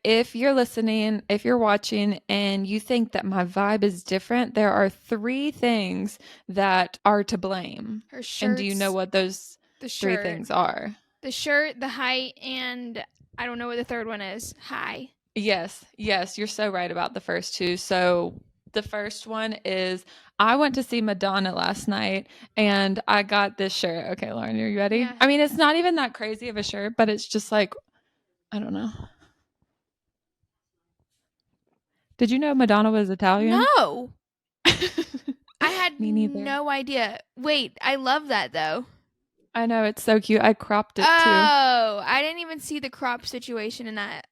If you're listening, if you're watching, and you think that my vibe is different, there are three things that are to blame. Her And do you know shirts, what those the three shirt, things are? the shirt, the height, and I don't know what the third one is. High. Yes, yes, you're so right about the first two. So the first one is I went to see Madonna last night and I got this shirt. Okay, Lauren, are you ready? Yeah. I mean, it's not even that crazy of a shirt, but it's just like, I don't know. Did you know Madonna was Italian? No, I had Me neither. no idea. Wait, I love that though. I know, it's so cute. I cropped it too. Oh, I didn't even see the crop situation in that.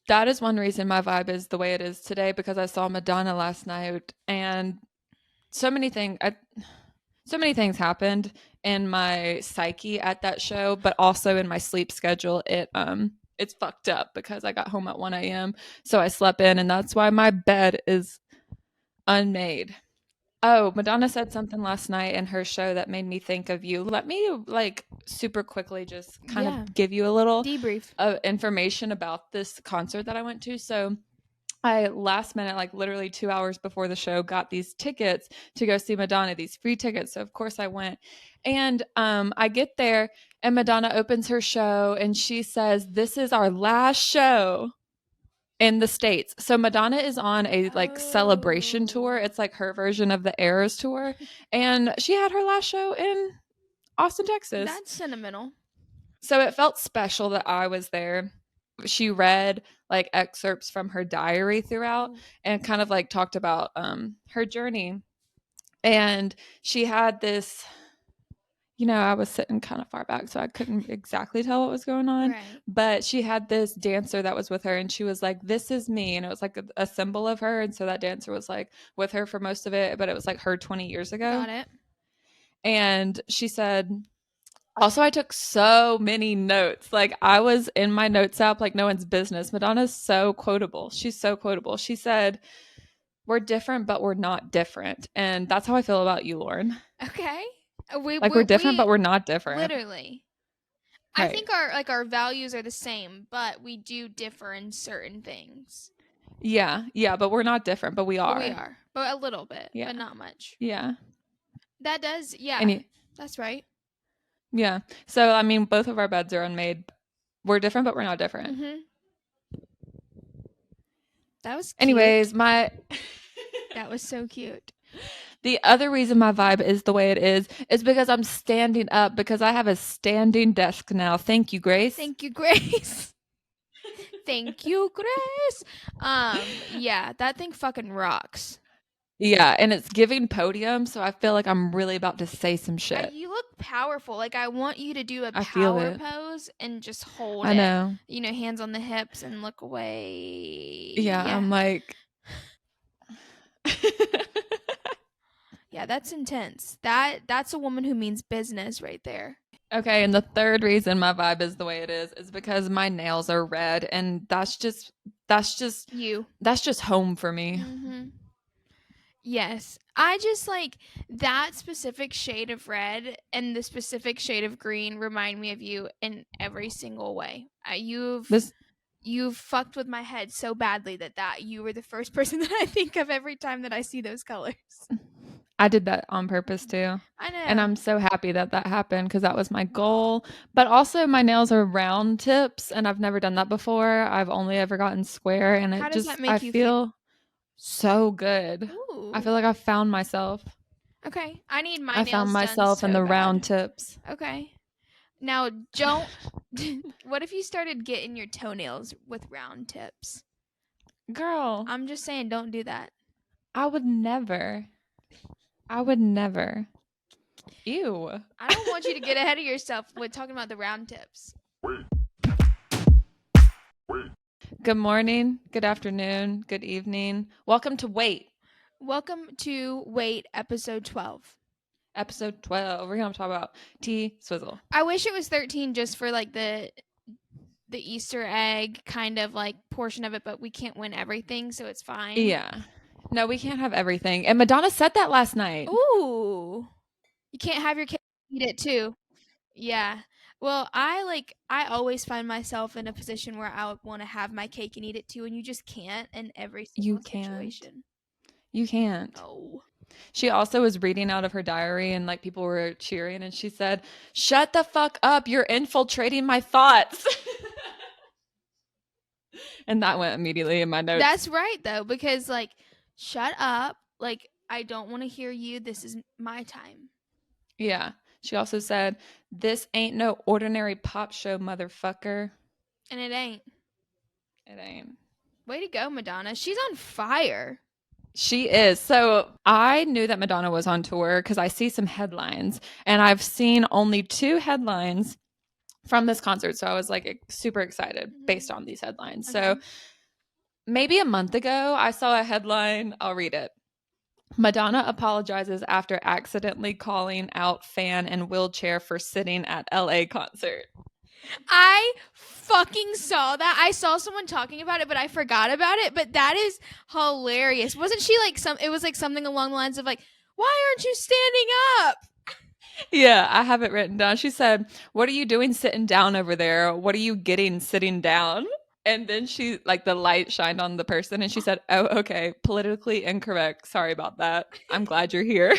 That is one reason my vibe is the way it is today because I saw Madonna last night and so many things so many things happened in my psyche at that show, but also in my sleep schedule. It's fucked up because I got home at 1 a.m. So I slept in and that's why my bed is unmade. Oh, Madonna said something last night in her show that made me think of you. Let me like super quickly just kind Yeah. of give you a little Debrief. information about this concert that I went to. So I last minute, like literally 2 hours before the show, got these tickets to go see Madonna, these free tickets. So of course I went. And I get there and Madonna opens her show and she says, "This is our last show in the States." So Madonna is on a like celebration tour. It's like her version of the Eras tour. And she had her last show in Austin, Texas. That's sentimental. So it felt special that I was there. She read like excerpts from her diary throughout and kind of like talked about her journey. And she had this, I was sitting kind of far back, so I couldn't exactly tell what was going on. Right. But she had this dancer that was with her, and she was like, "This is me." And it was like a symbol of her. And so that dancer was like with her for most of it, but it was like her 20 years ago. Got it. And she said, also, I took so many notes. Like I was in my notes app like no one's business. Madonna's so quotable. She's so quotable. She said, "We're different, but we're not different." And that's how I feel about you, Lauren. Okay. We Like we, we're different, but we we're not different. literally. I Right. think our values are the same, but we do differ in certain things. Yeah. Yeah. But we're not different, but we But we are. are. But a little bit, Yeah. but not much. Yeah. That does, yeah. And That's right. yeah. So, I mean, both of our beds are unmade. We're different, but we're not different. Mhm. That was cute. Anyways, That was so cute. the other reason my vibe is the way it is because I'm standing up because I have a standing desk now. Thank you, Grace. Thank you, Grace. Thank you, Grace. Yeah, that thing fucking rocks. Yeah, and it's giving podium, so I feel like I'm really about to say some shit. You look powerful. Like I want you to do a I feel power it. pose and just hold I it. know. Hands on the hips and look away. Yeah, Yeah. I'm like Yeah, that's intense. That's a woman who means business right there. Okay, and the third reason my vibe is the way it is because my nails are red and You. that's just home for me. Mhm. Yes. I just like that specific shade of red and the specific shade of green remind me of you in every single way. This You've fucked with my head so badly that you were the first person that I think of every time that I see those colors. I did that on purpose too. I And know. I'm so happy that that happened because that was my goal. But also, my nails are round tips, and I've never done that before. I've only ever gotten square, and How does that I make you feel? feel so good. I Ooh. feel like I found myself. Okay. I need my I found nails done myself in so the round bad. tips. Okay. Now, don't. What if you started getting your toenails with round tips? Girl, I'm just saying, don't do that. I would never. I would never. Ew. I don't want you to get ahead of yourself with talking about the round tips. Good morning, good afternoon, good evening. Welcome to Wait, Welcome to Wait, episode 12. episode 12. We're going to talk about Tswizzle. I wish it was 13 just for like the Easter egg kind of like portion of it, but we can't win everything, so it's fine. Yeah. No, we can't have everything. And Madonna said that last night. Ooh. You can't have your cake and eat it too. Yeah. Well, I always find myself in a position where I would want to have my cake and eat it too, and you just can't in every You single can't. situation. You can't. Oh. She also was reading out of her diary and like people were cheering and she said, "Shut the fuck up. You're infiltrating my thoughts." And that went immediately in my notes. That's right though, because like, shut up. Like, I don't want to hear you. This is my time. Yeah. She also said, "This ain't no ordinary pop show, motherfucker." And it ain't. It ain't. Way to go, Madonna. She's on fire. She is. So I knew that Madonna was on tour because I see some headlines and I've seen only 2 headlines from this concert. So I was like super excited based on these headlines. Okay. So maybe a month ago, I saw a headline. I'll read it. Madonna apologizes after accidentally calling out fan in wheelchair for sitting at LA concert. I fucking saw that. I saw someone talking about it, but I forgot about it. But that is hilarious. Wasn't she like it was like something along the lines of like, why aren't you standing up? Yeah, I have it written down. She said, "What are you doing sitting down over there? What are you getting sitting down?" And then she, like, the light shined on the person and she said, "Oh, okay, politically incorrect. Sorry about that. I'm glad you're here."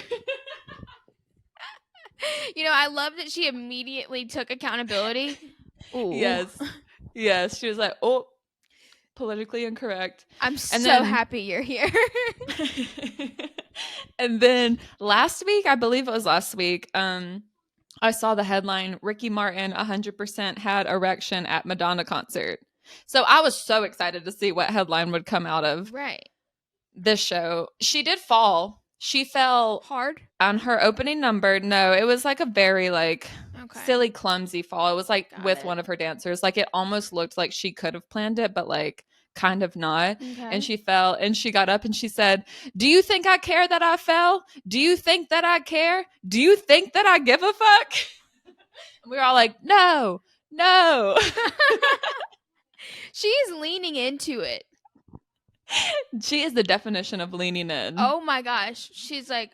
You know, I love that she immediately took accountability. Ooh. Yes. Yes. She was like, "Oh, politically incorrect." I'm And so then happy you're here. and then last week, I believe it was last week, I saw the headline, Ricky Martin 100% had erection at Madonna concert. So I was so excited to see what headline would come out of Right. this show. She did fall. She fell Hard. on her opening number. No, it was like a very like Okay. silly, clumsy fall. It was like Got with it. one of her dancers. Like it almost looked like she could have planned it, but like kind of not. Okay. And she fell and she got up and she said, "Do you think I care that I fell? Do you think that I care? Do you think that I give a fuck?" And we were all like, "No, no." She's leaning into it. She is the definition of leaning in. Oh my gosh. She's like,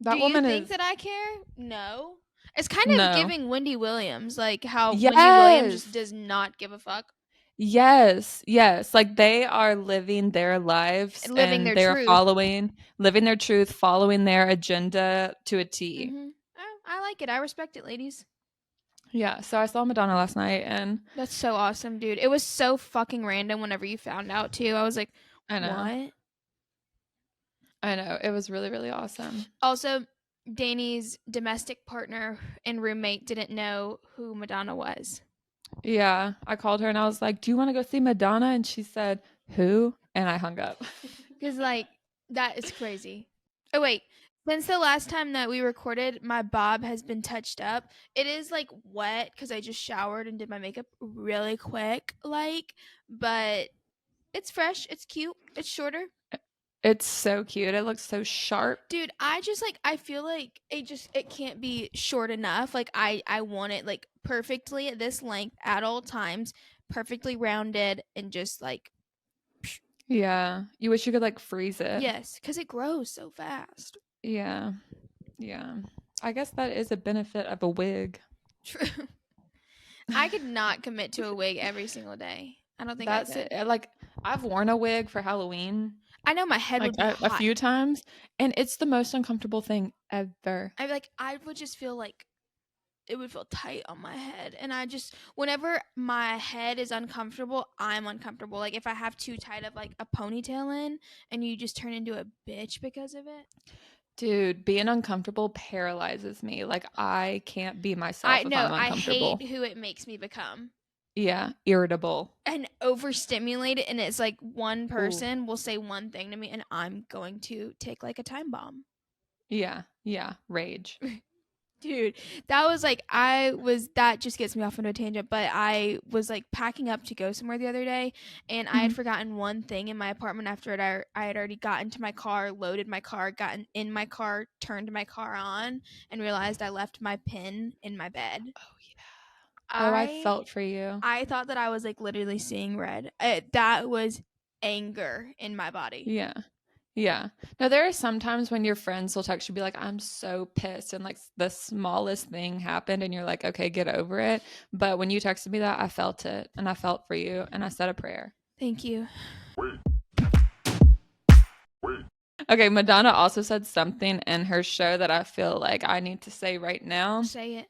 that do woman you think is that I care? No. It's kind of no. giving Wendy Williams, like how Yes. Wendy Williams just does not give a fuck. Yes, yes. Like they are living their lives Living their and they're truth. living their truth, following their agenda to a T. Mm-hmm. Oh, I like it. I respect it, ladies. Yeah, so I saw Madonna last night and That's so awesome, dude. It was so fucking random whenever you found out, too. I was like, I know. what? I know. It was really, really awesome. Also, Danny's domestic partner and roommate didn't know who Madonna was. Yeah, I called her and I was like, "Do you want to go see Madonna?" And she said, "Who?" And I hung up. Because, like, that is crazy. Oh, wait. Since the last time that we recorded, my bob has been touched up. It is, like, wet because I just showered and did my makeup really quick, like, but it's fresh. It's cute. It's shorter. It's so cute. It looks so sharp. Dude, I just like I feel like it can't be short enough. Like I want it like perfectly at this length at all times, perfectly rounded and just like Yeah. You wish you could like freeze it. yes, cuz it grows so fast. Yeah. Yeah. I guess that is a benefit of a wig. True. I could not commit to a wig every single day. I don't think That's I could. it. Like I've worn a wig for Halloween I know my head like would be a hot. few times and it's the most uncomfortable thing ever. I would just feel like it would feel tight on my head, and I just whenever my head is uncomfortable, I'm uncomfortable. Like if I have too tight of like a ponytail in and you just turn into a bitch because of it. Dude, being uncomfortable paralyzes me. Like I can't be myself I if know I'm I uncomfortable. hate who it makes me become. Yeah, irritable. And overstimulated, and it's like one Ooh. person will say one thing to me and I'm going to take like a time bomb. Yeah, yeah, rage. Dude, that just gets me off into a tangent, but I was like packing up to go somewhere the other day and I had forgotten one thing in my apartment after I had already gotten to my car, loaded my car, gotten in my car, turned my car on, and realized I left my pin in my bed. Oh yeah. I felt for you. I thought that I was like literally seeing red. That was anger in my body. Yeah. Yeah. Now there are some times when your friends will text you be like, I'm so pissed and like the smallest thing happened and you're like, okay, get over it. But when you texted me that, I felt it and I felt for you and I said a prayer. Thank you. Okay, Madonna also said something in her show that I feel like I need to say right now. Say it.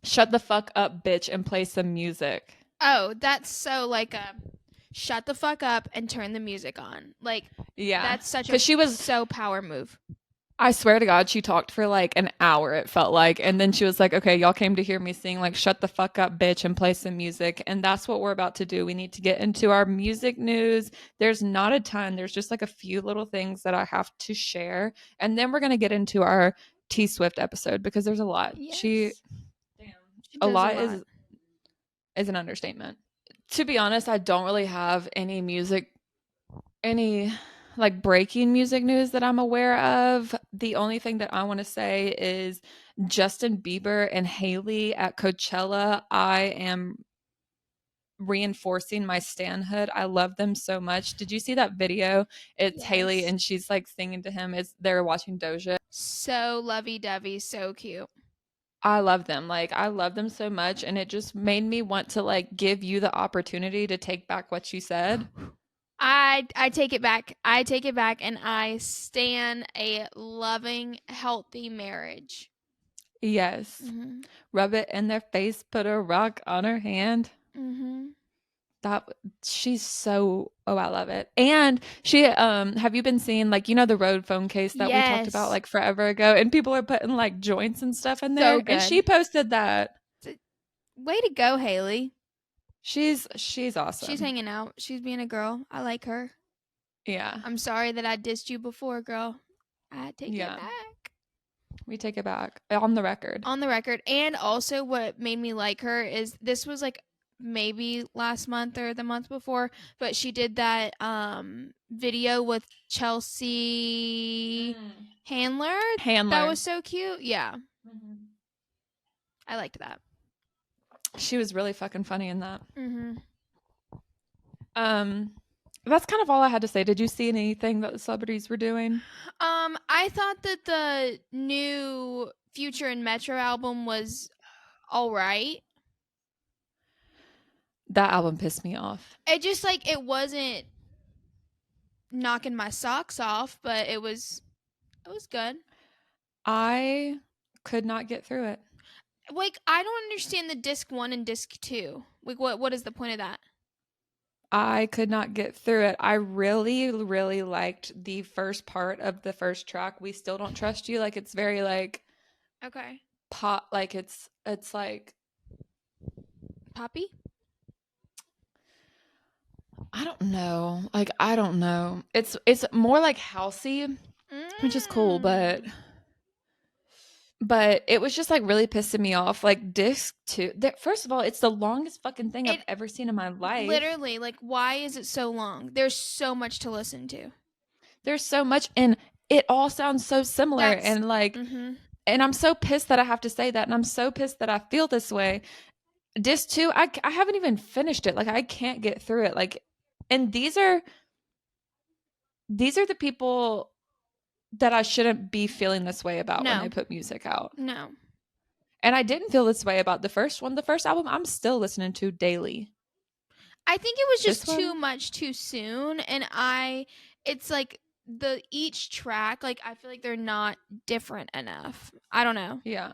Shut the fuck up, bitch, and play some music. Oh, that's so like a shut the fuck up and turn the music on. Like Yeah. that's such a Because she was, so power move. I swear to God, she talked for like an hour, it felt like. And then she was like, okay, y'all came to hear me sing, like, shut the fuck up, bitch, and play some music. And that's what we're about to do. We need to get into our music news. There's not a ton, there's just like a few little things that I have to share. And then we're going to get into our T Swift episode because there's a lot. Yes. Damn, She a does a lot lot. is an understatement. To be honest, I don't really have any like breaking music news that I'm aware of. The only thing that I want to say is Justin Bieber and Haley at Coachella. I am reinforcing my stanhood. I love them so much. Did you see that video? It's Haley Yes. and she's like singing to him as they're watching Doja. So lovey dovey, so cute. I love them. Like I love them so much and it just made me want to like give you the opportunity to take back what you said. I take it back. I take it back and I stan a loving, healthy marriage. Yes. Mhm. Rub it in their face, put a rock on her hand. Mhm. That she's so oh, I love it. And she have you been seeing like the road phone case that we talked about Yes. like forever ago and people are putting like joints and stuff in So there and she good. posted that. Way to go, Haley. She's She's awesome. hanging out. She's being a girl. I like her. Yeah. I'm sorry that I dissed you before, girl. I take it Yeah. back. We take it back on the record. On the record. And also what made me like her is this was like maybe last month or the month before, but she did that video with Chelsea Handler. That Handler. was so cute. Yeah. Mhm. I liked that. She was really fucking funny in that. Mhm. Um that's kind of all I had to say. Did you see anything that the celebrities were doing? I thought that the new Future and Metro album was all right. That album pissed me off. It just like it wasn't knocking my socks off, but it was good. I could not get through it. Like I don't understand the disc 1 and disc 2. Like what is the point of that? I could not get through it. I really, really liked the first part of the first track. We Still Don't Trust You. Like it's very like Okay. pop. Like it's like Poppy? I don't know. Like I don't know. It's more like housey, which is cool, but Mm. it was just like really pissing me off. Like disc two. First of all, it's the longest fucking thing I've It ever seen in my life. literally like why is it so long? There's so much to listen to. There's so much, and it all sounds so similar, That's and like mhm. and I'm so pissed that I have to say that, and I'm so pissed that I feel this way. Disc 2, I haven't even finished it. Like I can't get through it. Like and these are the people that I shouldn't be feeling this way about when they No. put music out. No. And I didn't feel this way about the first one. The first album I'm still listening to daily. I think it was This just too one, much too soon and it's like the each track like I feel like they're not different enough. I don't know. yeah.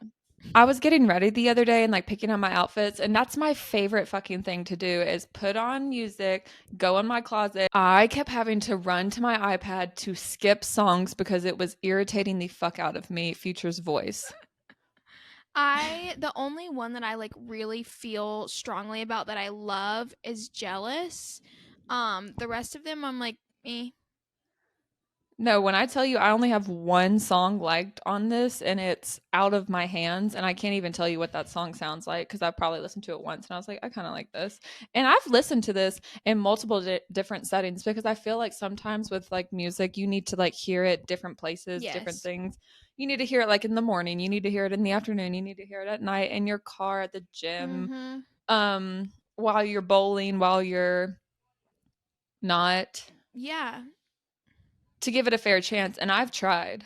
I was getting ready the other day and like picking out my outfits, and that's my favorite fucking thing to do is put on music, go in my closet. I kept having to run to my iPad to skip songs because it was irritating the fuck out of me, Future's voice. The only one that I like really feel strongly about that I love is Jealous. The rest of them I'm like, eh. No, when I tell you I only have one song liked on this and it's Out of My Hands, and I can't even tell you what that song sounds like because I've probably listened to it once and I was like, I kind of like this. And I've listened to this in multiple different settings because I feel like sometimes with like music, you need to like hear it different places, different Yes. things. You need to hear it like in the morning, you need to hear it in the afternoon, you need to hear it at night, in your car, at the gym, Mhm. while you're bowling, while you're not. Yeah. to give it a fair chance, and I've tried.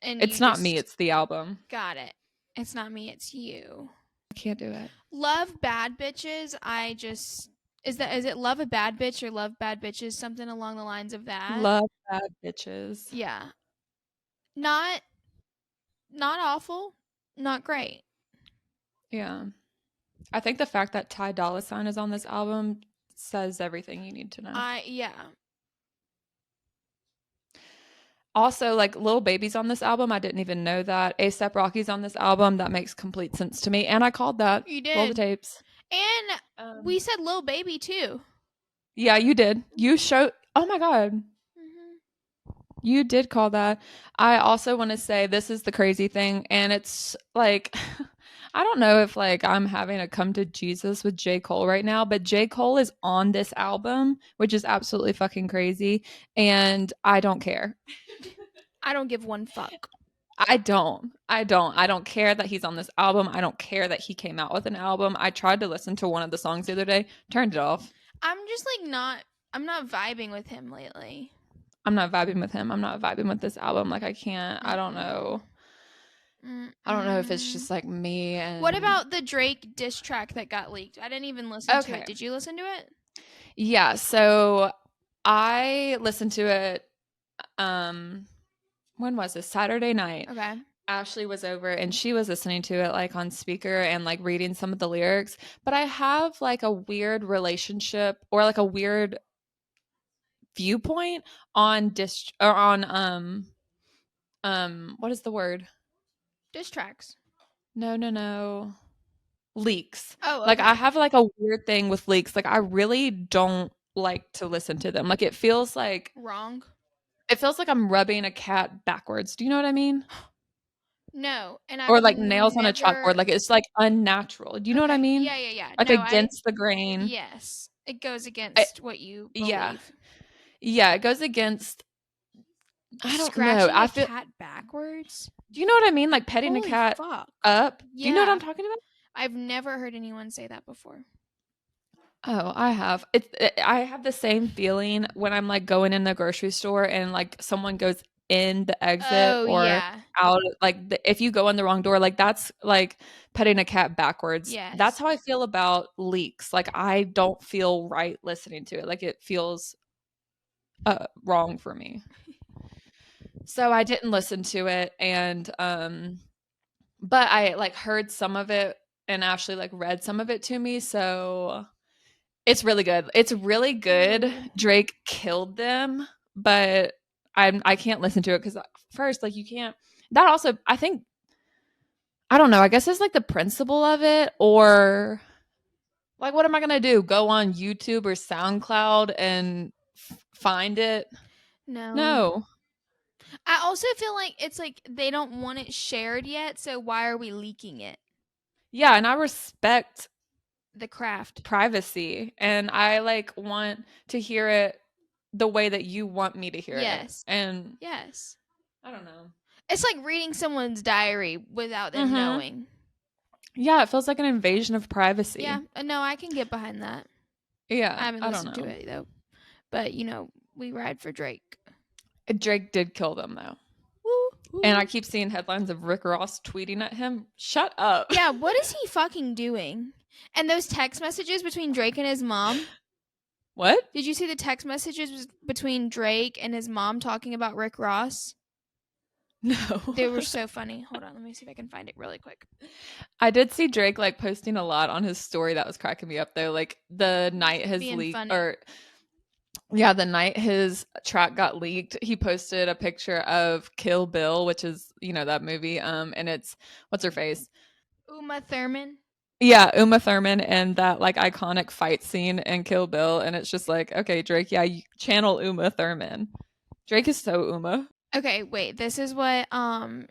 And It's you not just me, it's the album. got it. It's not me, it's you. I can't do it. Love Bad Bitches. I just is it Love a Bad Bitch or Love Bad Bitches? Something along the lines of that. Love Bad Bitches. Yeah. Not awful, not great. Yeah. I think the fact that Ty Dolla $ign is on this album says everything you need to know. Yeah. Also, like Lil Baby's on this album. I didn't even know that. A$AP Rocky's on this album. That makes complete sense to me. And I called that. You Roll the did. tapes. And we said Lil Baby too. Yeah, you did. You showed. Oh my God. You did call that. I also want to say this is the crazy thing. And it's like, I don't know if like I'm having a come to Jesus with J. Cole right now, but J. Cole is on this album, which is absolutely fucking crazy. And I don't care. I don't give one fuck. I don't care that he's on this album. I don't care that he came out with an album. I tried to listen to one of the songs the other day, turned it off. I'm just like I'm not vibing with him lately. I'm not vibing with him. I'm not vibing with this album. Like I can't. I don't know. I don't know if it's just like me. And what about the Drake diss track that got leaked? I didn't even listen to it. Did you listen to it? Yeah, so I listened to it when was this? Saturday night. Okay. Ashley was over and she was listening to it like on speaker and like reading some of the lyrics, but I have like a weird relationship or like a weird viewpoint on what is the word? Diss tracks. No. Leaks. Oh, okay. Like I have like a weird thing with leaks. Like I really don't like to listen to them. Like it feels like wrong. It feels like I'm rubbing a cat backwards. Do you know what I mean? No, and or like nails on a chalkboard. Like it's like unnatural. Do you know what I mean? Yeah. Like no, against the grain. Yes, it goes against what you believe. Yeah, it goes against. I don't Scratching know. I feel cat backwards. Do you know what I mean? Like petting Holy a cat fuck. up. Yeah. Do you know what I'm talking about? I've never heard anyone say that before. Oh, I have. I have the same feeling when I'm like going in the grocery store and like someone goes in the exit or out. Like if you go in the wrong door, like that's like petting a cat backwards. Yes. That's how I feel about leaks. Like I don't feel right listening to it. Like it feels wrong for me. So I didn't listen to it, and but I like heard some of it, and Ashley like read some of it to me. So it's really good. It's really good. Drake killed them, but I can't listen to it because first, like you can't. That also, I think, I don't know. I guess it's like the principle of it, or like, what am I gonna do? Go on YouTube or SoundCloud and find it? No. I also feel like it's like they don't want it shared yet, so why are we leaking it? Yeah, and I respect the craft privacy, and I like want to hear it the way that you want me to hear it. And yes, I don't know. It's like reading someone's diary without them knowing. Yeah, it feels like an invasion of privacy. Yeah, no, I can get behind that. Yeah, I haven't listened to it though, but you know, we ride for Drake. Drake did kill them though. Woo. And I keep seeing headlines of Rick Ross tweeting at him. Shut up. Yeah, what is he fucking doing? And those text messages between Drake and his mom. What? Did you see the text messages between Drake and his mom talking about Rick Ross? No. They were so funny. Hold on, let me see if I can find it really quick. I did see Drake like posting a lot on his story that was cracking me up though. Like the night his leak or yeah, the night his track got leaked, he posted a picture of Kill Bill, which is, you know, that movie. And it's what's her face? Uma Thurman. Yeah, Uma Thurman and that like iconic fight scene in Kill Bill. And it's just like, okay, Drake, yeah, you channel Uma Thurman. Drake is so Uma. Okay, wait. This is what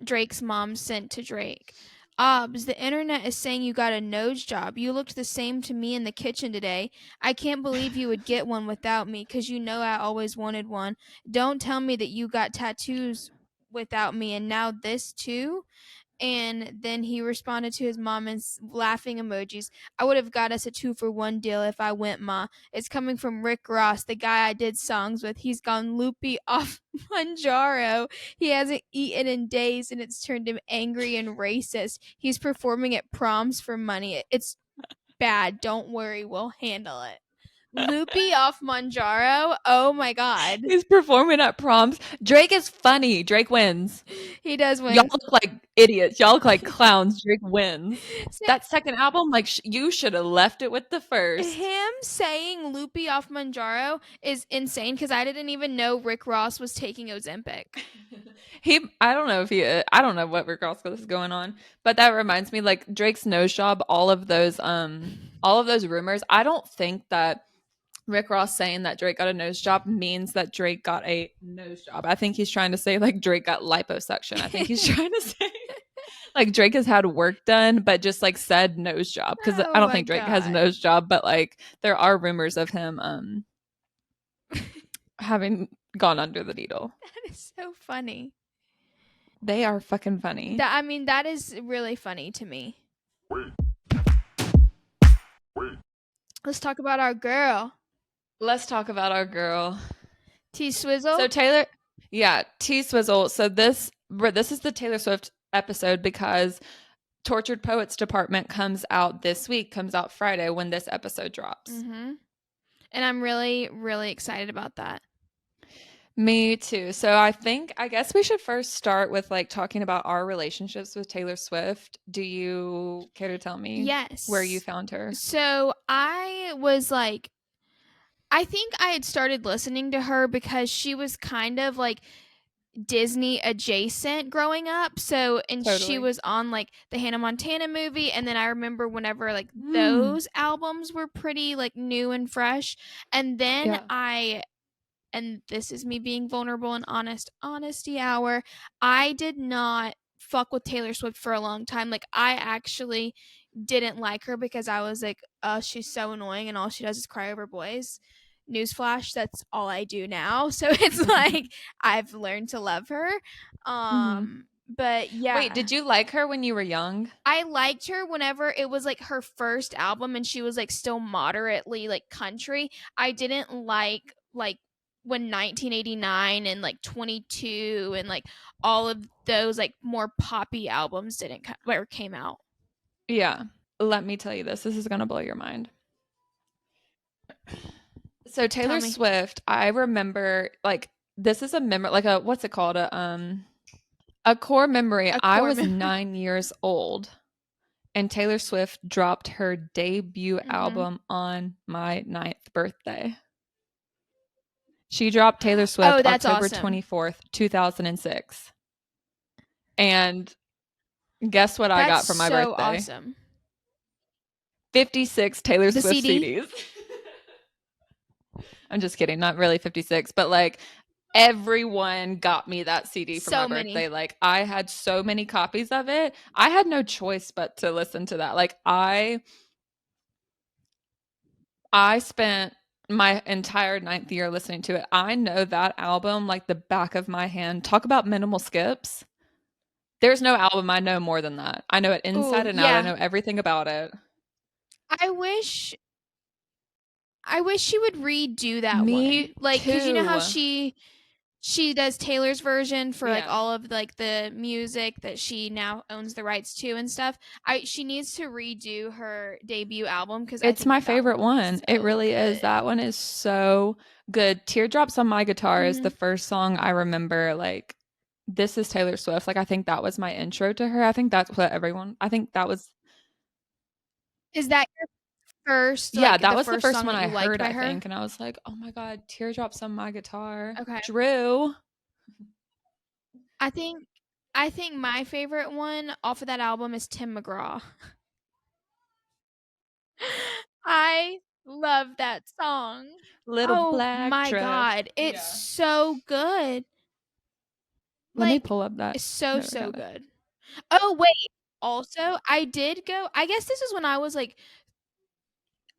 Drake's mom sent to Drake. Obs, the internet is saying you got a nose job. You looked the same to me in the kitchen today. I can't believe you would get one without me because you know I always wanted one. Don't tell me that you got tattoos without me and now this too. And then he responded to his mom and laughing emojis. I would have got us a 2-for-1 deal if I went, ma. It's coming from Rick Ross, the guy I did songs with. He's gone loopy off Manjaro. He hasn't eaten in days and it's turned him angry and racist. He's performing at proms for money. It's bad. Don't worry, we'll handle it. Loopy off Manjaro. Oh my god. He's performing at proms. Drake is funny. Drake wins. He does Y'all win. look like idiots. Y'all look like clowns. Drake wins. So, That second album, like you should have left it with the first. him saying loopy off Manjaro is insane because I didn't even know Rick Ross was taking Ozempic. I don't know if I don't know what Rick Ross is going on, but that reminds me, like Drake's nose job, all of those rumors. I don't think that Rick Ross saying that Drake got a nose job means that Drake got a nose job. I think he's trying to say like Drake got liposuction. I think he's trying to say like Drake has had work done, but just like said nose job because Oh I don't my think Drake has a God. nose job, but like there are rumors of him having gone under the needle. That is so funny. They are fucking funny. That is really funny to me. Let's talk about our girl, Let's talk about our girl. Tswizzle. So Taylor, yeah, Tswizzle. So this is the Taylor Swift episode because Tortured Poets Department comes out this week, comes out Friday when this episode drops. Mm-hmm. And I'm really, really excited about that. Me too. So I guess we should first start with like talking about our relationships with Taylor Swift. Do you care to tell me Yes. where you found her? So I was like, I think I had started listening to her because she was kind of like Disney adjacent growing up. So, and she Totally. was on like the Hannah Montana movie. And then I remember whenever like those albums were pretty like new and fresh. And then Yeah. and this is me being vulnerable and honesty hour, I did not fuck with Taylor Swift for a long time. Like I actually didn't like her because I was like, she's so annoying and all she does is cry over boys. Newsflash, that's all I do now. So it's like I've learned to love her. But yeah. Wait, did you like her when you were young? I liked her whenever it was like her first album and she was like still moderately like country. I didn't like when 1989 and like 22 and like all of those like more poppy albums didn't came out. Yeah. Let me tell you this. This is going to blow your mind. So Taylor Swift, I remember like this is a memory, like a what's it called? A core memory. I was 9 years old and Taylor Swift dropped her debut album on my 9th birthday. She dropped Taylor Swift October 24th, 2006. And guess what I got for my birthday? Awesome. 56 Taylor Swift CDs. I'm just kidding. Not really 56, but like everyone got me that CD for my birthday. Like I had so many copies of it. I had no choice but to listen to that. Like I spent my entire 9th year listening to it. I know that album like the back of my hand. Talk about minimal skips. There's no album I know more than that. I know it inside and out. I know everything about it. I wish she would redo that one. Like, because you know how she does Taylor's version for like all of like the music that she now owns the rights to and stuff. She needs to redo her debut album because it's my favorite one. So it really is. That one is so good. Teardrops on My Guitar is the first song I remember. Like, this is Taylor Swift. Like, I think that was my intro to her. I think that's what I think that was. Is that your first? Yeah, that was the first one I heard, I think. And I was like, oh my God, Teardrops on My Guitar. Okay. Drew. I think my favorite one off of that album is Tim McGraw. I love that song. Little Black my Dress. God, it's so good. Let me pull up that. It's so good. Oh wait, also I did go. I guess this is when I was like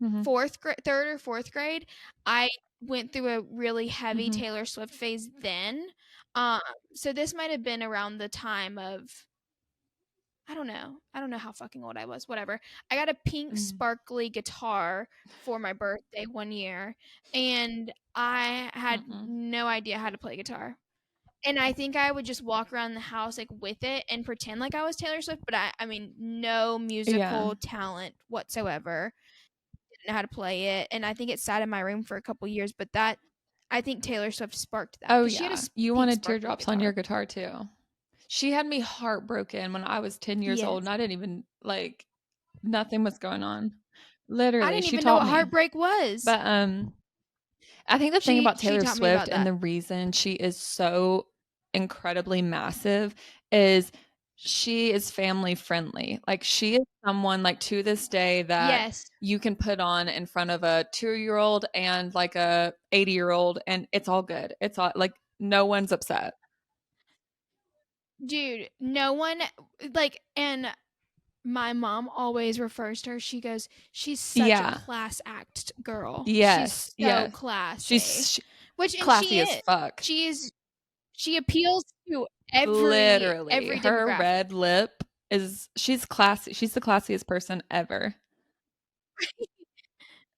third or fourth grade. I went through a really heavy Taylor Swift phase then. So this might have been around the time of I don't know. I don't know how fucking old I was. Whatever. I got a pink Mm. sparkly guitar for my birthday one year, and I had Mm-mm. no idea how to play guitar. And I think I would just walk around the house like with it and pretend like I was Taylor Swift, but I mean no Yeah. musical talent whatsoever. Didn't know how to play it, and I think it sat in my room for a couple years, but that I think Taylor Swift sparked that Oh because she had a yeah. You pink wanted sparkly teardrops on your guitar. guitar too. She had me heartbroken when I was 10 years old Yes. and I didn't even like nothing was going on. I Literally, didn't she even know taught what me. heartbreak was. But I think the thing about She Taylor taught me Swift about and that. the reason she is so incredibly massive is she is family friendly. Like she is someone like to this day that Yes. you can put on in front of a 2-year-old and like a 80-year-old and it's all good. It's all like no one's upset. Dude, no one like and my mom always refers to her. She goes, "She's such a Yeah. class act girl. Yes. She's so Yes. classy." She's Which and she classy as is. fuck. She is she appeals to Literally. every Her demographic. red lip is she's classy. She's the classiest person ever.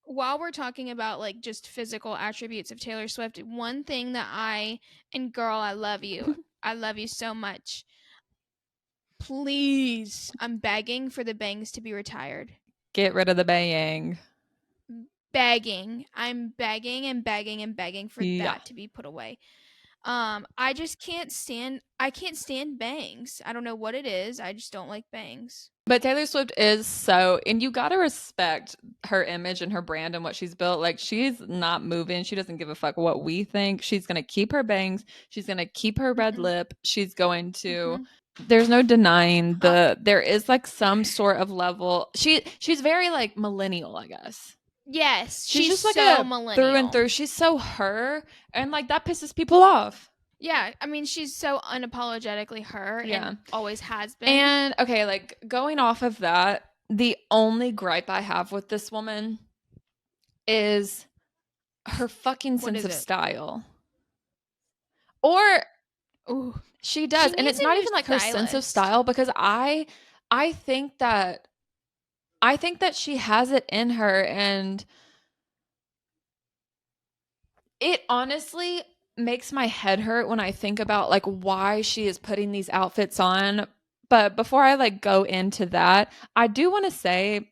While we're talking about like just physical attributes of Taylor Swift, one thing that I and girl, I love you. I love you so much. Please, I'm begging for the bangs to be retired. Get rid of the bayang. Begging. I'm begging and begging and begging for Yeah. that to be put away. I just can't stand bangs. I don't know what it is. I just don't like bangs. But Taylor Swift is so, and you got to respect her image and her brand and what she's built. Like, she's not moving. She doesn't give a fuck what we think. She's going to keep her bangs. She's going to keep her red Mhm. lip. She's going to, Mhm. there's no denying Uh, there is like some sort of level. She's very like millennial, I guess. yes, She's she's just like so a through and millennial. through. She's so her. And like that pisses people off. Yeah, I mean she's so unapologetically her Yeah. and always has been. And okay, like going off of that, the only gripe I have with this woman is her fucking What sense is of it? style. Or Ooh, she she does, and needs it's a not new even like her sense of stylist. style because I think that I think that she has it in her and it honestly makes my head hurt when I think about like why she is putting these outfits on. But before I like go into that, I do want to say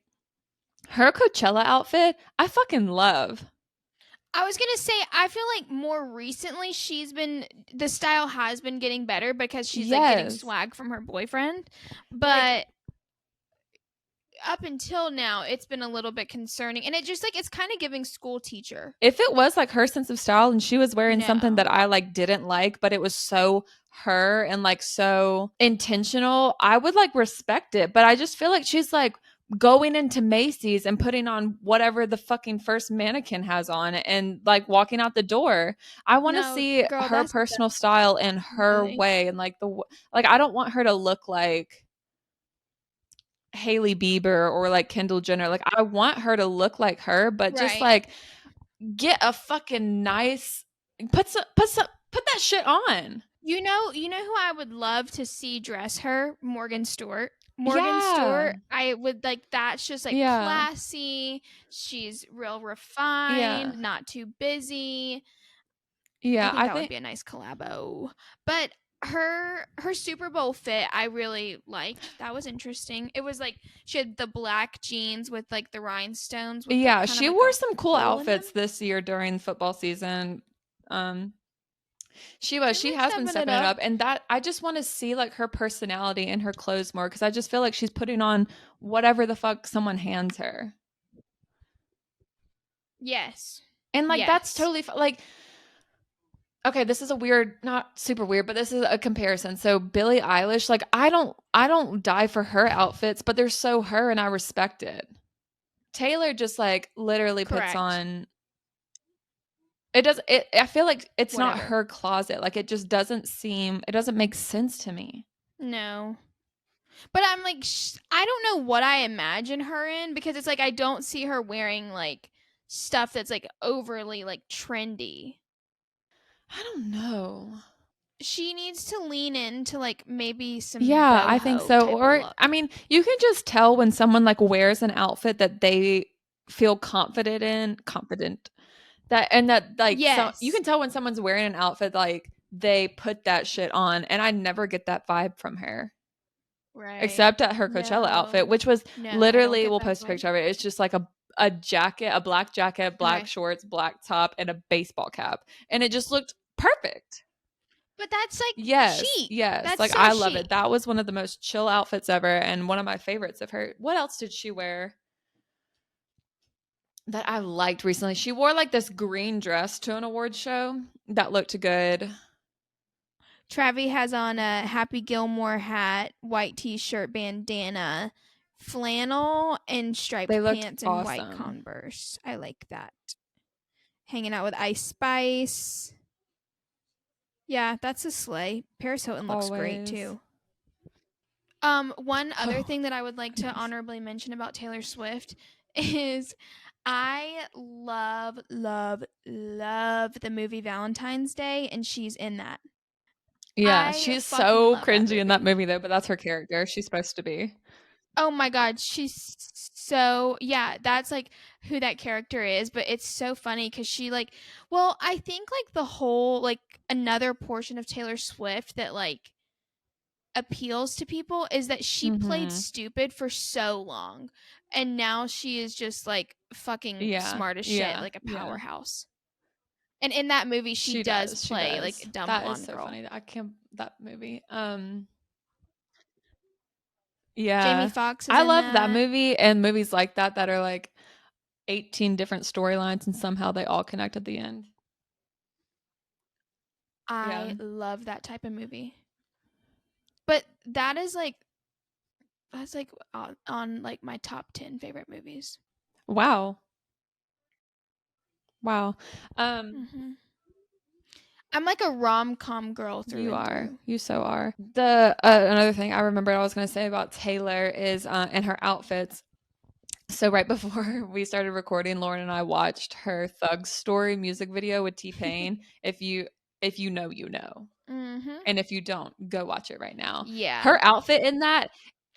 her Coachella outfit, I fucking love. I was gonna say, I feel like more recently the style has been getting better because she's like getting Yes. swag from her boyfriend. Like But up until now, it's been a little bit concerning. And it just like, it's kind of giving school teacher. if it was like her sense of style and she was wearing something No. that I like didn't like, but it was so her and like so intentional, I would like respect it. But I just feel like she's like going into Macy's and putting on whatever the fucking first mannequin has on and like walking out the door. I want to No, see girl, her personal style in her really. way and like like I don't want her to look like Hailey Bieber or like Kendall Jenner. Like I want her to look like her, but just Right. like get a fucking nice put that shit on. You know who I would love to see dress her? Morgan Stewart. Morgan Yeah. Stewart, I would like that's just like Yeah. classy. She's real Yeah. refined, not too busy. I Yeah. think I that would think be a nice collabo. But her Super Bowl fit I really liked. That was interesting. It was like she had the black jeans with like the rhinestones with like yeah, kind of she like wore a some cool hole in them. outfits this year during football season. Um She she was has been stepping it stepping it up. up and that I just want to see like her personality in her clothes more cuz I just feel like she's putting on whatever the fuck someone hands her. Yes. And like that's Yes. totally like okay, this is a weird, not super weird, but this is a comparison. So Billie Eilish, like I don't die for her outfits, but they're so her and I respect it. Taylor just like literally puts Correct. on it does it I feel like it's not Whatever. her closet. Like it just doesn't seem it doesn't make sense to me. No. But I'm like I don't know what I imagine her in because it's like I don't see her wearing like stuff that's like overly like trendy. I don't know. she needs to lean into like maybe some Yeah, I think boho so. type of Or I look. mean, you can just tell when someone like wears an outfit that they feel confident that and that like so you Yes. can tell when someone's wearing an outfit like they put that shit on and I never get that vibe from her. Right. Except at her Coachella outfit, No. which was No, I don't literally get we'll that post a vibe. picture of it. It's just like a jacket, a black jacket, black Okay. shorts, black top, and a baseball cap. And it just looked perfect. But that's like Yes, chic. yes. That's Like so I love it. chic. That was one of the most chill outfits ever and one of my favorites of her. What else did she wear that I liked recently? She wore like this green dress to an award show that looked good. Travi has on a Happy Gilmore hat, white t-shirt, bandana, flannel, and They striped looked pants and white awesome. Converse. I like that. Hanging out with Ice Spice. Yeah, that's a sleigh. Paris Hilton looks great Always. too. One other Oh, thing that I would like to goodness. honorably mention about Taylor Swift is I love the movie Valentine's Day, and she's in that. Yeah, I she's fucking so love that cringy in that movie. movie though, but that's her character. She's supposed to be. Oh my god, she's so yeah, that's like who that character is, but it's so funny cuz she like well, I think like the whole like another portion of Taylor Swift that like appeals to people is that she played Mhm. stupid for so long and now she is just like fucking Yeah. smart as shit, Yeah. like a Yeah. powerhouse. And in that movie she She does does. She play like does. a dumb That is blonde so girl. funny. I can't that movie. Jamie Yeah. Foxx is I in love that that. movie and movies like that that are like 18 different storylines and somehow they all connect at the end. Yeah. I love that type of movie. But that's like on like my top 10 favorite movies. Wow. Wow. Um hmm I'm like a rom com girl through You and are. through. You so are. The another thing I remembered I was going to say about Taylor is and her outfits. So right before we started recording, Lauren and I watched her Thug Story music video with T-Pain. If you know, you know. hmm And if you don't, go watch it right now. Yeah. Her outfit in that,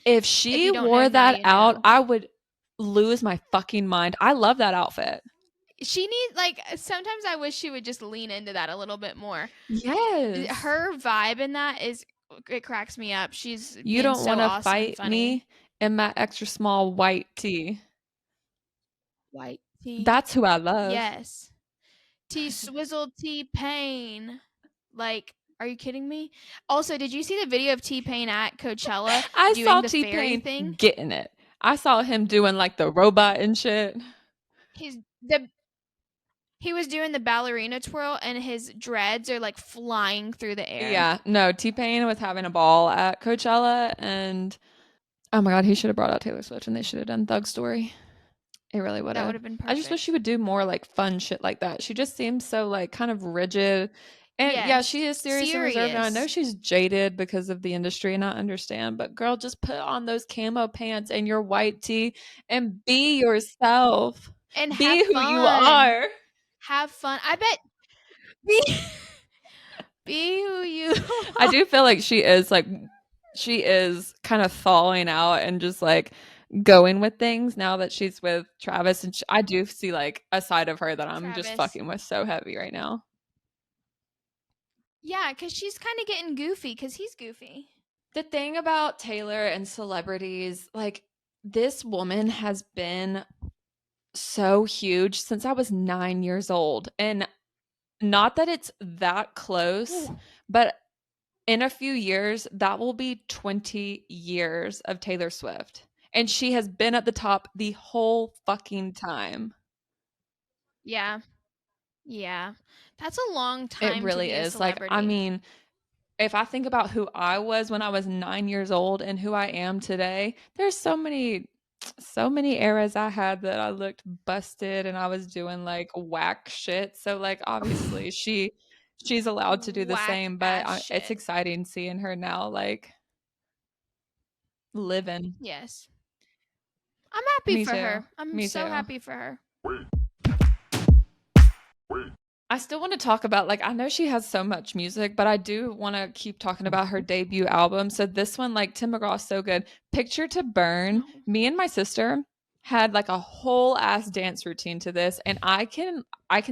if If she you don't know, wore now that you out, know. I would lose my fucking mind. I love that outfit. She needs like sometimes I wish she would just lean into that a little bit more. Yes. Her vibe in that is it cracks me up. She's You being don't want so to awesome and fight funny. me in my extra small white tee. White tea. That's who I love. Yes. T Swizzle T Pain. Like, are you kidding me? Also, did you see the video of T Pain at Coachella I doing saw the fairy T-Pain thing? getting it. I saw him doing like the robot and shit. He's the he was doing the ballerina twirl and his dreads are like flying through the air. Yeah, no, T-Pain was having a ball at Coachella and oh my god, he should have brought out Taylor Swift and they should have done Thug Story. It really would That would have. have been I just wish she perfect. would do more like fun shit like that. She just seems so like kind of rigid. And yeah, Yes. she is serious and reserved. And I know Serious. she's jaded because of the industry and I understand, but girl, just put on those camo pants and your white tee and be yourself. And have Be who you fun. are. Have fun. I bet be be who you I are. do feel like she is kind of thawing out and just like going with things now that she's with Travis and I do see like a side of her that I'm just Travis. fucking with so heavy right now. Yeah, cuz she's kind of getting goofy cuz he's goofy. The thing about Taylor and celebrities, like this woman has been so huge since I was 9 years old. And not that it's that close, Ooh. but in a few years, that will be 20 years of Taylor Swift. And she has been at the top the whole fucking time. Yeah. Yeah. That's a long It time to really be a is. Like, I celebrity. mean, if I think about who I was when I was 9 years old and who I am today, there's so many eras I had that I looked busted and I was doing like whack shit. So like obviously she's allowed to do the Whack same, but ass it's shit. exciting seeing her now like living. Yes. I'm happy Me for too. her. I'm Me so too. happy for her. I still want to talk about, like, I know she has so much music, but I do want to keep talking about her debut album. So this one, like, Tim McGraw's so good. Picture to Burn. Oh, Me and my sister had like a whole ass dance routine to this, and I can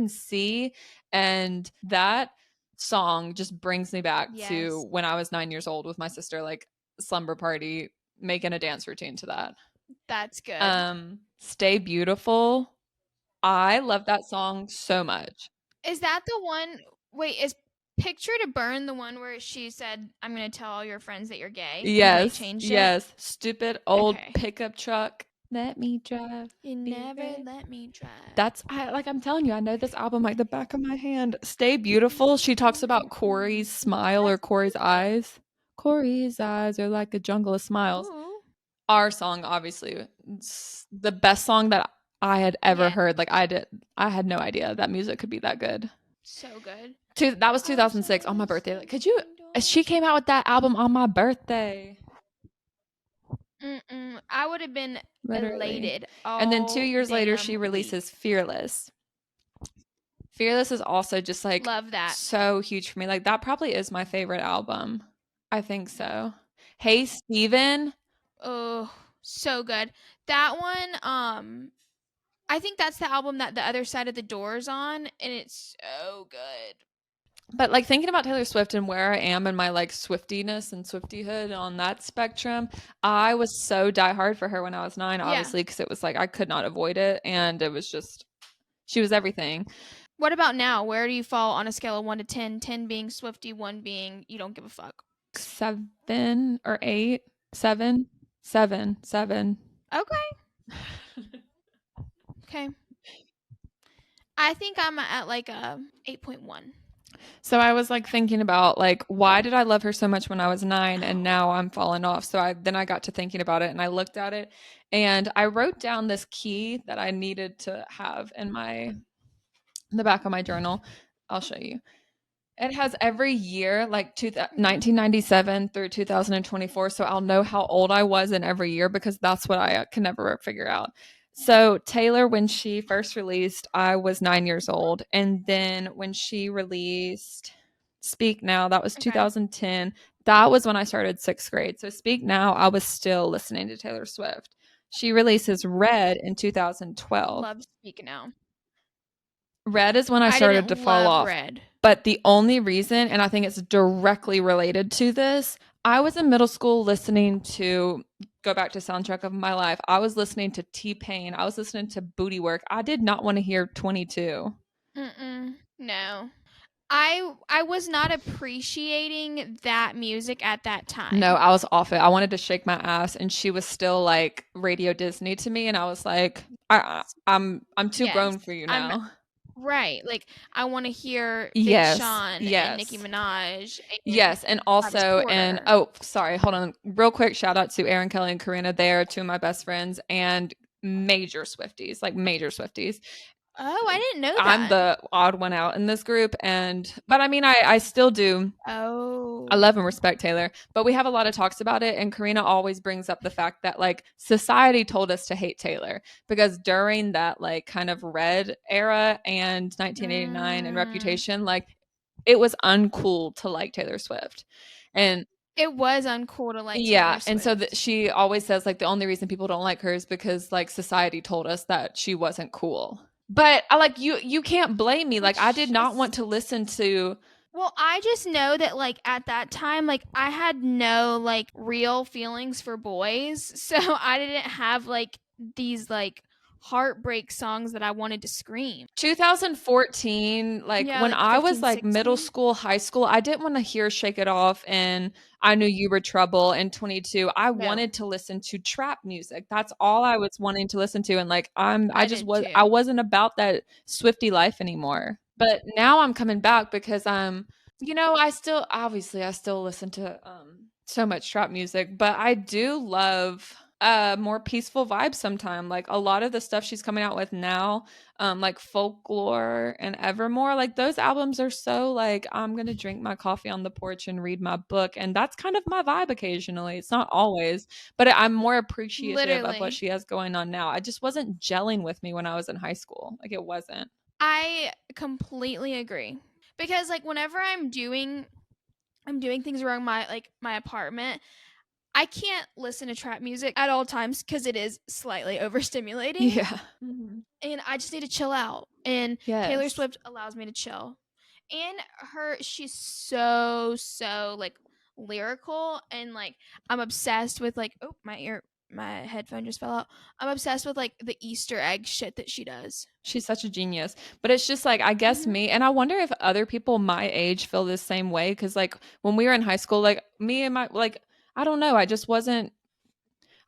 see, and that song just brings me back to yes, when I was 9 years old with my sister, like slumber party, making a dance routine to that. that's good. Stay Beautiful. I love that song so much. Is that the one? Wait, is Picture to Burn the one where she said, "I'm gonna tell all your friends that you're gay," and then they Yes, changed it? yes. Stupid old Okay. pickup truck. Let me drive. You Be never right. let me drive. That's I'm telling you, I know this album like the back of my hand. Stay Beautiful. She talks about Corey's smile or That's Corey's eyes. Corey's eyes are like a jungle of smiles. ooh. Our song, obviously, it's the best song that I had ever Yeah, heard. I had no idea that music could be that good. so good. That was Outside 2006 on my the birthday. Like, could you? sliding She doors. came out with that album on my birthday. Mm-mm. I would have been Literally. elated And then 2 all years later, she damn releases week. Fearless. Fearless is also just like Love that. so huge for me. Like that probably is my favorite album. I think so. Hey Steven. Oh, so good. That one, I think that's the album that The Other Side of the Door's on, and it's so good. But like thinking about Taylor Swift and where I am in my like Swiftiness and Swiftyhood on that spectrum, I was so diehard for her when I was 9, Yeah. obviously, because it was like I could not avoid it, and it was just she was everything. What about now? Where do you fall on a scale of 1 to 10? 10 being Swifty, 1 being you don't give a fuck. 7 or 8, 7, 7, 7. Okay. Okay. I think I'm at like a 8.1. So I was like thinking about like why did I love her so much when I was 9 and now I'm falling off. So I got to thinking about it and I looked at it and I wrote down this key that I needed to have in the back of my journal. I'll show you. It has every year like 1997 through 2024, so I'll know how old I was in every year because that's what I can never figure out. So Taylor, when she first released, I was 9 years old, and then when she released Speak Now, that was Okay. 2010. That was when I started sixth grade. So Speak Now, I was still listening to Taylor Swift. She releases Red in 2012. Love Speak Now. Red is when I I started didn't to fall love off. Red. But the only reason, and I think it's directly related to this, I was in middle school listening to go back to soundtrack of my life. I was listening to T-Pain. I was listening to Booty Work. I did not want to hear 22. Mm-mm. No. I was not appreciating that music at that No, time. I was off it. I wanted to shake my ass, and she was still like Radio Disney to me, and I was like, I'm too Yes. grown for you I'm now. right. Like I want to hear Big Yes, Sean and Nicki yes. Minaj and Yes, and Travis also, and Porter. oh, sorry, hold on. Real quick shout out to Aaron Kelly and Karina. They are two of my best friends and major Swifties, like major Swifties. Oh, I didn't know I'm that. the odd one out in this group, and but I mean, I still do. I Oh. love and respect Taylor, but we have a lot of talks about it. And Karina always brings up the fact that like society told us to hate Taylor because during that like kind of red era and 1989 and Mm, Reputation, like it was uncool to like Taylor Swift. And it was uncool to like yeah, Taylor and so Swift. she always says like the only reason people don't like her is because like society told us that she wasn't cool. But I like you can't blame me. Like I did Which not is want to listen to. well, I just know that like at that time like I had no like real feelings for boys. So I didn't have like these like heartbreak songs that I wanted to scream. 2014, like Yeah, when like I was 15, like middle 16. school, high school, I didn't want to hear Shake It Off and I Knew You Were Trouble and 22. I No, wanted to listen to trap music. That's all I was wanting to listen to. And like I I just did was I too. wasn't about that Swifty life anymore. But now I'm coming back because I still listen to so much trap music, but I do love more peaceful vibes sometime. Like a lot of the stuff she's coming out with now, like Folklore and Evermore, like those albums are so like I'm gonna drink my coffee on the porch and read my book, and that's kind of my vibe occasionally. It's not always, but I'm more appreciative of what Literally. she has going on now. I just wasn't gelling with me when I was in high school. Like it wasn't. I completely agree. Because like whenever I'm doing things around my apartment, I can't listen to trap music at all times because it is slightly overstimulating. Yeah. And I just need to chill out. And Taylor Yes. Swift allows me to chill. And she's so like lyrical, and like I'm obsessed with like, oh, my headphone just fell out. I'm obsessed with like the Easter egg shit that she does. She's such a genius. But it's just like, I guess Mhm. me, and I wonder if other people my age feel the same way. Cause like when we were in high school, like me and my, like, I don't know, I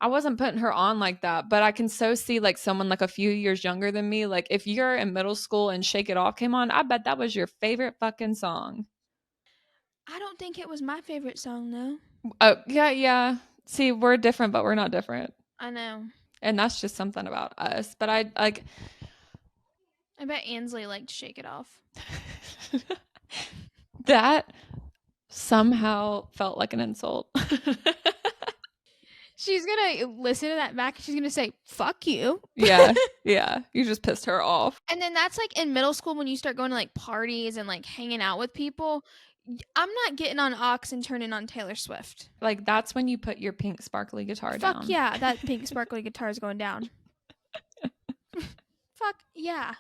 wasn't putting her on like that, but I can so see like someone like a few years younger than me. Like if you're in middle school and Shake It Off came on, I bet that was your favorite fucking song. I don't think it was my favorite song though. Oh, yeah, yeah. See, we're different, but we're not different. I know. And that's just something about us. But I like I bet Ansley liked Shake It Off. that somehow felt like an insult. She's gonna listen to that back and she's gonna say, fuck you. Yeah, yeah. You just pissed her off. And then that's like in middle school when you start going to like parties and like hanging out with people. I'm not getting on aux and turning on Taylor Swift. Like that's when you put your pink sparkly guitar Fuck down. yeah, that pink sparkly guitar is going down. Fuck yeah.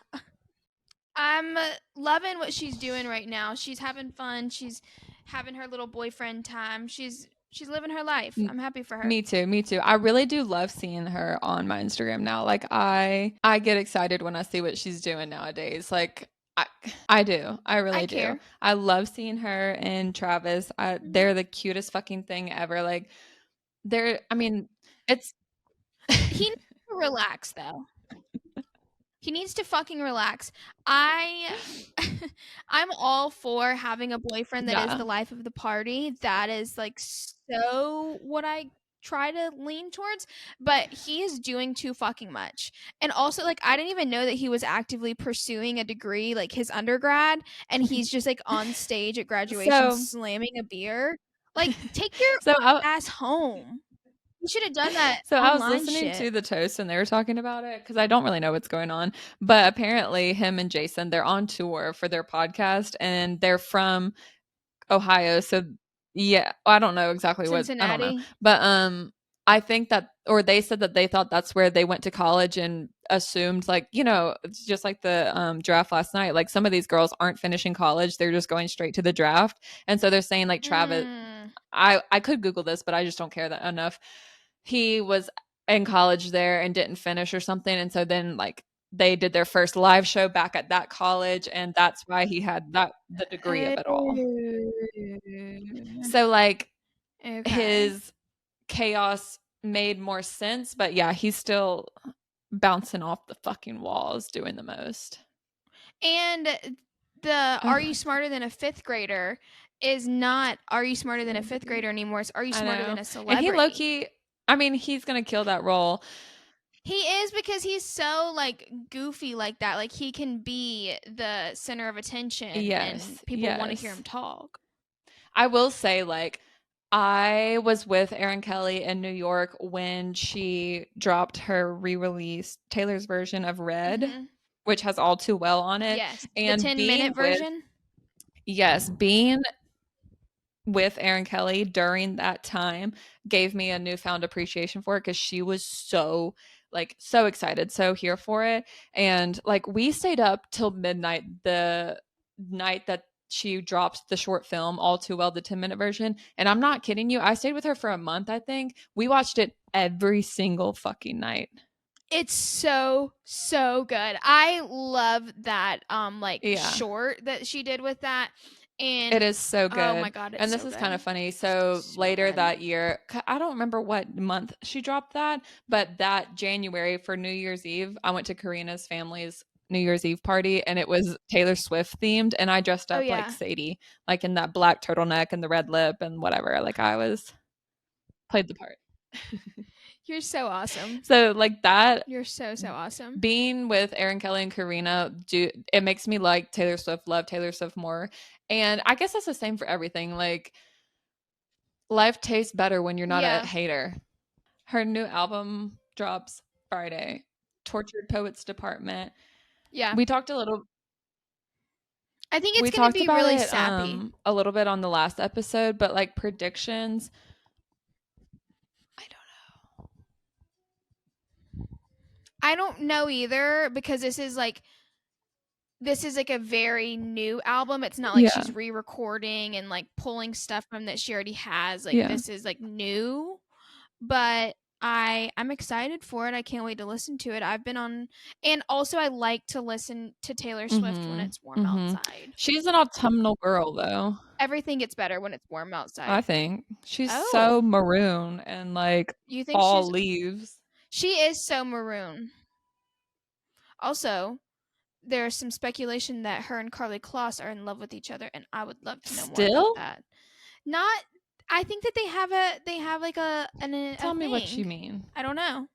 I'm loving what she's doing right now. She's having fun. She's having her little boyfriend time. She's living her life. I'm happy for her. Me too, me too. I really do love seeing her on my Instagram now. Like I get excited when I see what she's doing nowadays. Like I I do. I really do. care. I love seeing her and Travis. Mhm. They're the cutest fucking thing ever. Like they're I mean, it's He needs to relax though. He needs to fucking relax. I I'm all for having a boyfriend that is yeah. the life of the party. That is like so what I try to lean towards, but he is doing too fucking much. And also like I didn't even know that he was actively pursuing a degree like his undergrad, and he's just like on stage at graduation So slamming a beer. Like take your so I ass home. You should have done that So I was online listening shit. to the toast and they were talking about it because I don't really know what's going on. But apparently, him and Jason, they're on tour for their podcast and they're from Ohio. So yeah, I don't know exactly what I don't know. Cincinnati. But I think that or they said that they thought that's where they went to college and assumed like, it's just like the draft last night. Like some of these girls aren't finishing college, they're just going straight to the draft. And so they're saying like Travis Mm. I could Google this, but I just don't care that enough. He was in college there and didn't finish or something, and so then like they did their first live show back at that college, and that's why he had that the degree of it all. So like Okay. his chaos made more sense, but yeah, he's still bouncing off the fucking walls doing the most. And the Oh, Are You Smarter Than a Fifth Grader is not Are You Smarter Than a Fifth Grader anymore. It's Are You I Smarter know. Than a And he low Celebrity. key, I mean, he's gonna kill that role. He is because he's so like goofy like that. Like he can be the center of attention and Yes, people want to hear yes. him talk. I will say, like, I was with Erin Kelly in New York when she dropped her re-release Taylor's version of Red, Mhm. which has All Too Well on it. Yes. The And 10-minute version? being with Erin Kelly during that time gave me a newfound appreciation for it because she was so excited, so here for it. And like we stayed up till midnight the night that she dropped the short film All Too Well, the 10-minute version. And I'm not kidding you. I stayed with her for a month, I think. We watched it every single fucking night. It's so good. I love that like Yeah. short that she did with that, It and is so oh my good. god, it's And this so is kind good. of funny. So So later good. that year, I don't remember what month she dropped that, but that January for New Year's Eve, I went to Karina's family's New Year's Eve party and it was Taylor Swift themed. And I dressed Oh up like yeah. Sadie, like in that black turtleneck and the red lip and whatever. Like I was played the part. You're so awesome. So like that You're so awesome. being with Erin Kelly and Karina, it makes me like Taylor Swift, love Taylor Swift more. And I guess that's the same for everything. Like life tastes better when you're not a Yeah. hater. Her new album drops Friday. Tortured Poets Department. Yeah. We talked a little. I think it's We gonna talked be about really it sappy. a little bit on the last episode, but like predictions, I don't I don't know either because this is like a very new album. It's not know. like Yeah. she's re-recording and like pulling stuff from that she already has. Like Yeah. this is like new, but I'm excited for it. I can't wait to listen to it. I've been on, and also I like to listen to Taylor Swift when Mhm. it's warm Mhm. outside. She's an autumnal girl though. Everything gets better when it's warm I outside. think she's Oh, so maroon and like you think fall leaves. she is so maroon. Also, there's some speculation that her and Karlie Kloss are in love with each other, and I would love to know more about Still? that. Not, I think that they have like a Tell me what you thing. mean. I don't know.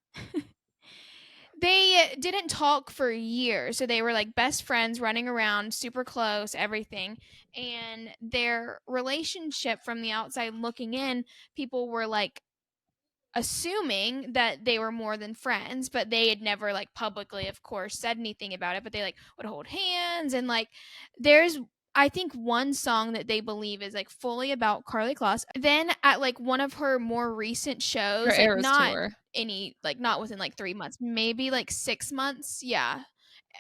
They didn't talk for years, so they were like best friends, running around, super close, everything. And their relationship from the outside looking in, people were like assuming that they were more than friends, but they had never like publicly, of course, said anything about it, but they like would hold hands. And like there's, I think, one song that they believe is like fully about Karlie Kloss. Then at like one of her more recent Her shows, like Eras not tour. any, like not within like 3 months, maybe like 6 months, yeah,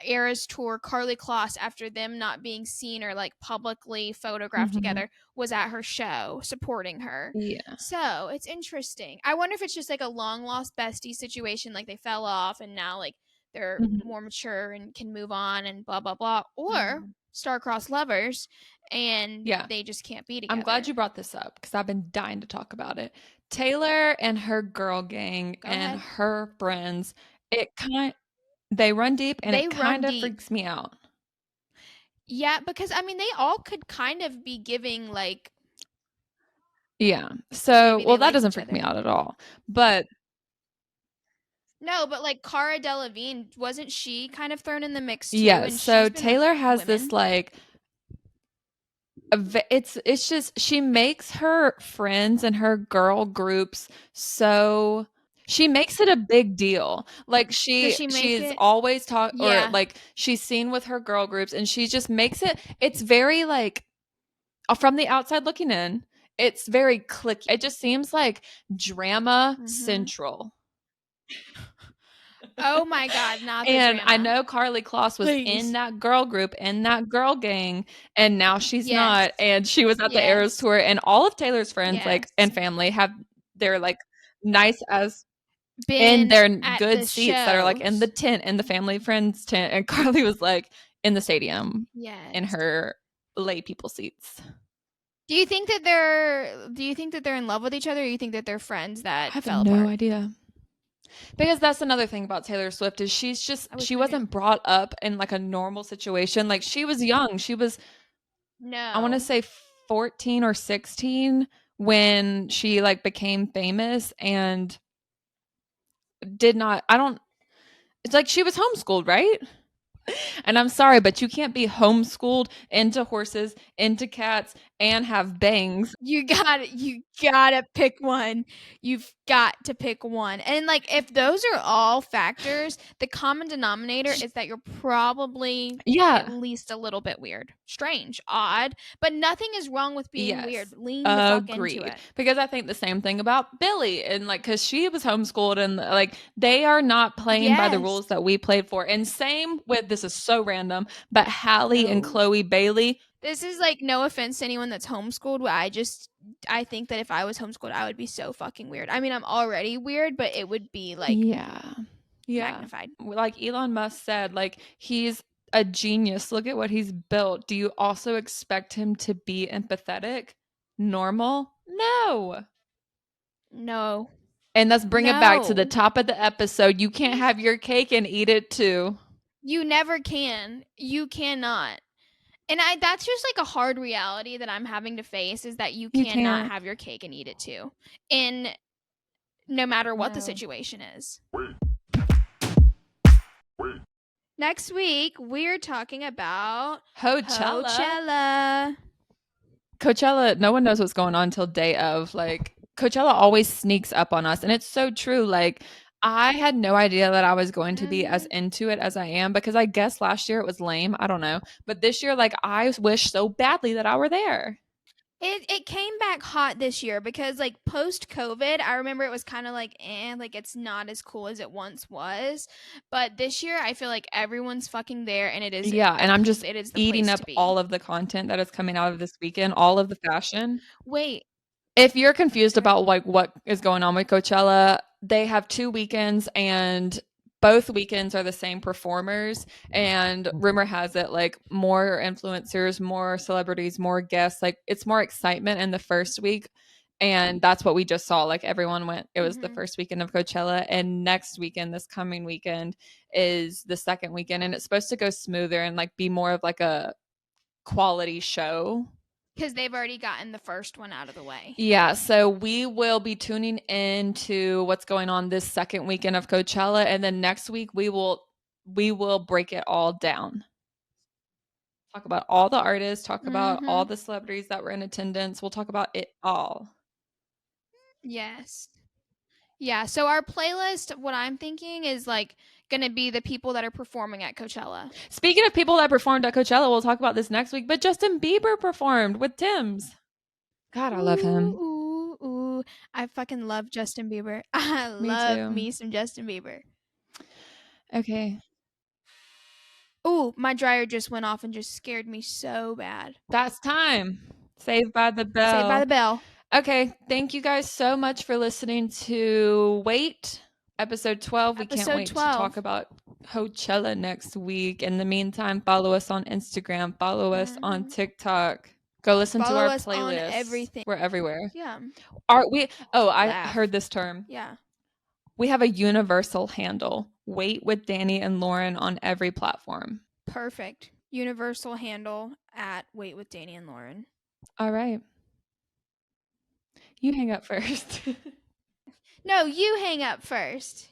Eras tour, Karlie Kloss, after them not being seen or like publicly photographed Mhm. together, was at her show supporting her. Yeah. So it's interesting. I wonder if it's just like a long lost bestie situation, like they fell off and now like they're Mhm. more mature and can move on and blah blah blah, or Mhm. star-crossed lovers and Yeah. they just can't be I'm glad together. you brought this up because I've been dying to talk about it. Taylor and her girl gang Go and ahead. her friends, it kind they run deep and They it run kind of deep. freaks me out. Yeah, because I mean they all could kind of be giving like Yeah. So, maybe well, they that like doesn't each freak me other. out at all. But No, but like Cara Delevingne, wasn't she kind of thrown in the mix too? yes, And so she's been with Taylor has this women. like it's just she makes her friends and her girl groups so she makes it a big deal. Like Does she make she's it? always talk or Yeah. like she's seen with her girl groups and she just makes it's very like from the outside looking in, it's very clicky. It just seems like drama Mm-hmm. central. Oh my God, not the And I drama. know Karlie Kloss was in Please. that girl group, in that girl gang, and now she's Yes. not. And she was at the Eras Yes. tour, and all of Taylor's friends, like, Yes. and family have they're like nice as in Been their at good the seats that are like in the shows. tent, in the family friends tent. And Carly was like in the stadium in Yes. her lay people seats. Do you think that they're in love with each other, or you think that they're friends I that have fell no apart? idea. Because that's another thing about Taylor Swift is I wish she I knew. wasn't brought up in like a normal situation. Like she was young. She was I want to No. say 14 or 16 when she like became famous and did not I don't it's like she was homeschooled, right? And I'm sorry, but you can't be homeschooled into horses, into cats, and have bangs. You gotta pick one. You've got to pick one. And like if those are all factors, the common denominator is that you're probably at Yeah. least a little bit weird. Strange, odd, but nothing is wrong with being weird. Yes. Lean the fuck into Agreed. it. Because I think the same thing about Billy and like cuz she was homeschooled and like they are not playing by the Yes. rules that we played for. And same with this is so random, but Hallie and No. Chloe Bailey. This is like no offense to anyone that's homeschooled, but I think that if I was homeschooled, I would be so fucking weird. I mean, I'm already weird, but it would be like Yeah. Yeah. magnified. Like Elon Musk said, like he's a genius. Look at what he's built. Do you also expect him to be empathetic? Normal? No. No. And let's bring it back to the No. top of the episode. You can't have your cake and eat it too. You never can. You cannot. And I that's just like a hard reality that I'm having to face, is that you You cannot can't. have your cake and eat it too. In no matter what the No. situation is. Next week, we're talking about Coachella. Coachella. No one knows what's going on until day of. Like Coachella always sneaks up on us and it's so true. Like I had no idea that I was going to be as Mhm. into it as I am because I guess last year it was lame. I don't know. But this year, like, I wish so badly that I were there. It came back hot this year because like post COVID, I remember it was kind of like like it's not as cool as it once was. But this year, I feel like everyone's fucking there, and Yeah, and I'm just it is the eating place up to be. all of the content that is coming out of this weekend, all of the fashion. Wait, If you're confused okay. about like what is going on with Coachella, they have 2 weekends and both weekends are the same performers. And rumor has it like more influencers, more celebrities, more guests. Like it's more excitement in the first week. And that's what we just saw. Like everyone went, it was the Hmm. first weekend of Coachella. And next weekend, this coming weekend, is the second weekend. And it's supposed to go smoother and like be more of like a quality show. Because they've already gotten the first one out of the way. Yeah, so we will be tuning in to what's going on this second weekend of Coachella, and then next week we will break it all down. Talk about all the artists, talk about all Hmm. the celebrities that were in attendance. We'll talk about it all. Yes. Yeah. So our playlist, what I'm thinking is like gonna be the people that are performing at Coachella. Speaking of people that performed at Coachella, we'll talk about this next week, but Justin Bieber performed with Tim's. God, I love Ooh, him. ooh, ooh. I fucking love Justin Bieber. I Me love too. me some Justin Bieber. Okay. Ooh, my dryer just went off and just scared me so bad. That's time. Saved by the Saved by the bell. bell. Okay, thank you guys so much for listening to Wait, episode 12. We can't Episode wait to talk 12. about Coachella next week. In the meantime, follow us on Instagram, follow us on Mhm. TikTok. Go listen to Follow our us on playlists. everything. We're everywhere. Yeah. Are we I Laugh. heard this term. Yeah. We have a universal handle. Wait with Danny and Lauren on every platform. Perfect. Universal handle at Wait with Danny and Lauren. All right. You hang up first. No, you hang up first.